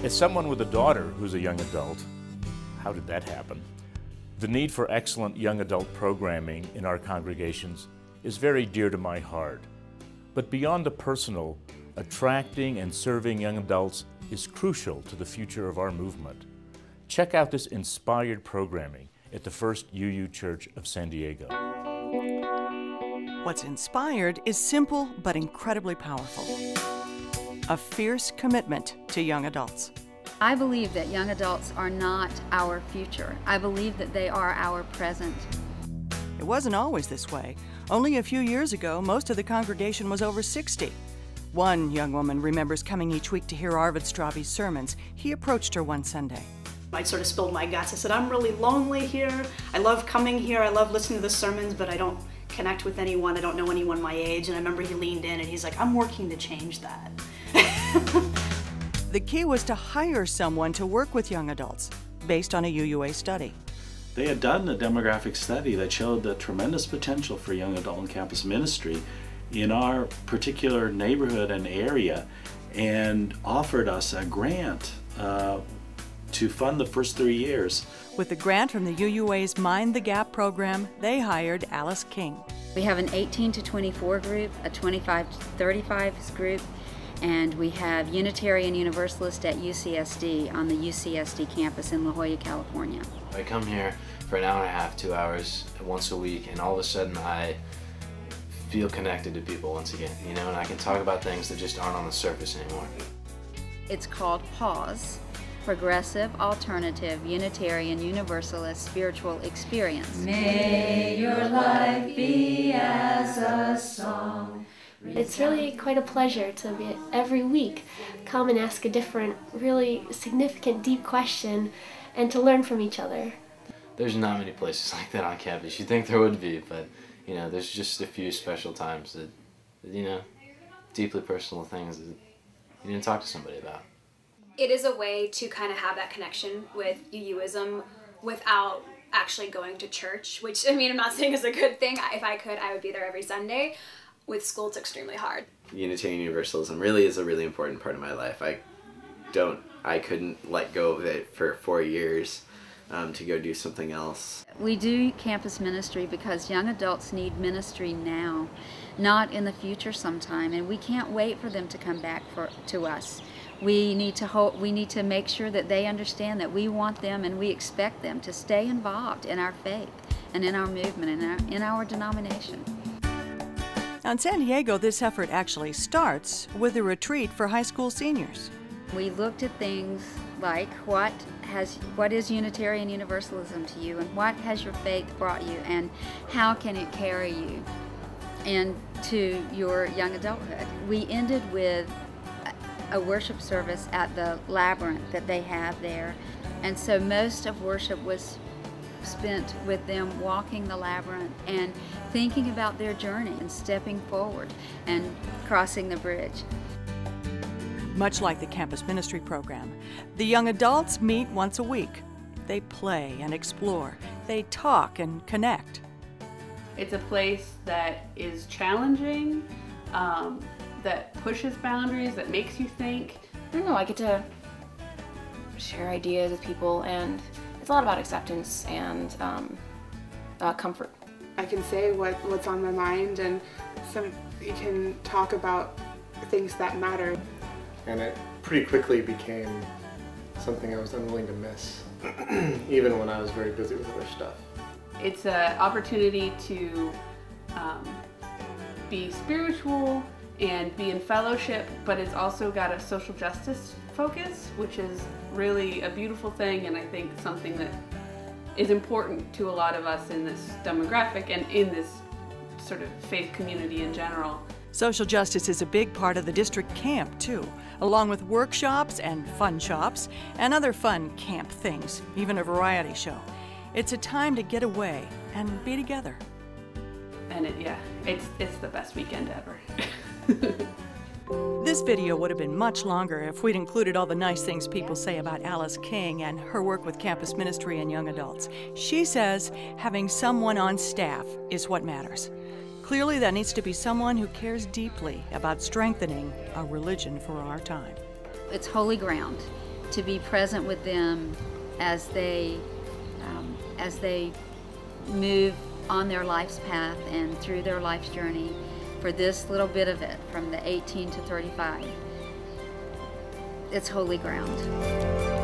As someone with a daughter who's a young adult, how did that happen? The need for excellent young adult programming in our congregations is very dear to my heart. But beyond the personal, attracting and serving young adults is crucial to the future of our movement. Check out this inspired programming at the First UU Church of San Diego. What's inspired is simple but incredibly powerful. A fierce commitment to young adults. I believe that young adults are not our future. I believe that they are our present. It wasn't always this way. Only a few years ago, most of the congregation was over 60. One young woman remembers coming each week to hear Arvid Straube's sermons. He approached her one Sunday. I sort of spilled my guts. I said, I'm really lonely here. I love coming here. I love listening to the sermons, but I don't connect with anyone. I don't know anyone my age. And I remember he leaned in and he's like, I'm working to change that. The key was to hire someone to work with young adults, based on a UUA study. They had done a demographic study that showed the tremendous potential for young adult and campus ministry in our particular neighborhood and area, and offered us a grant to fund the first 3 years. With the grant from the UUA's Mind the Gap program, they hired Alice King. We have an 18 to 24 group, a 25 to 35 group, and we have Unitarian Universalist at UCSD on the UCSD campus in La Jolla, California. I come here for an hour and a half, 2 hours, once a week, and all of a sudden I feel connected to people once again, you know, and I can talk about things that just aren't on the surface anymore. It's called PAUSE, Progressive, Alternative, Unitarian, Universalist Spiritual Experience. May your life be as a song. It's really quite a pleasure to be every week come and ask a different, really significant, deep question and to learn from each other. There's not many places like that on campus. You'd think there would be, but you know, there's just a few special times that you know, deeply personal things that you didn't talk to somebody about. It is a way to kind of have that connection with UUism without actually going to church, which, I mean, I'm not saying is a good thing. If I could, I would be there every Sunday. With school, it's extremely hard. Unitarian Universalism really is a really important part of my life. I couldn't let go of it for 4 years to go do something else. We do campus ministry because young adults need ministry now, not in the future sometime, and we can't wait for them to come back to us. We need to make sure that they understand that we want them and we expect them to stay involved in our faith and in our movement and in our denomination. Now in San Diego, this effort actually starts with a retreat for high school seniors. We looked at things like what is Unitarian Universalism to you, and what has your faith brought you, and how can it carry you into your young adulthood. We ended with a worship service at the labyrinth that they have there, and so most of worship was spent with them walking the labyrinth and thinking about their journey and stepping forward and crossing the bridge. Much like the campus ministry program, the young adults meet once a week. They play and explore. They talk and connect. It's a place that is challenging, that pushes boundaries, that makes you think. I don't know, I get to share ideas with people, and it's a lot about acceptance and comfort. I can say what's on my mind, and you can talk about things that matter. And it pretty quickly became something I was unwilling to miss, even when I was very busy with other stuff. It's an opportunity to be spiritual and be in fellowship, but it's also got a social justice focus, which is really a beautiful thing, and I think something that is important to a lot of us in this demographic and in this sort of faith community in general. Social justice is a big part of the district camp, too, along with workshops and fun shops and other fun camp things, even a variety show. It's a time to get away and be together. And it's the best weekend ever. This video would have been much longer if we'd included all the nice things people say about Alice King and her work with campus ministry and young adults. She says having someone on staff is what matters. Clearly, that needs to be someone who cares deeply about strengthening a religion for our time. It's holy ground, to be present with them as they move on their life's path and through their life's journey for this little bit of it, from the 18 to 35. It's holy ground.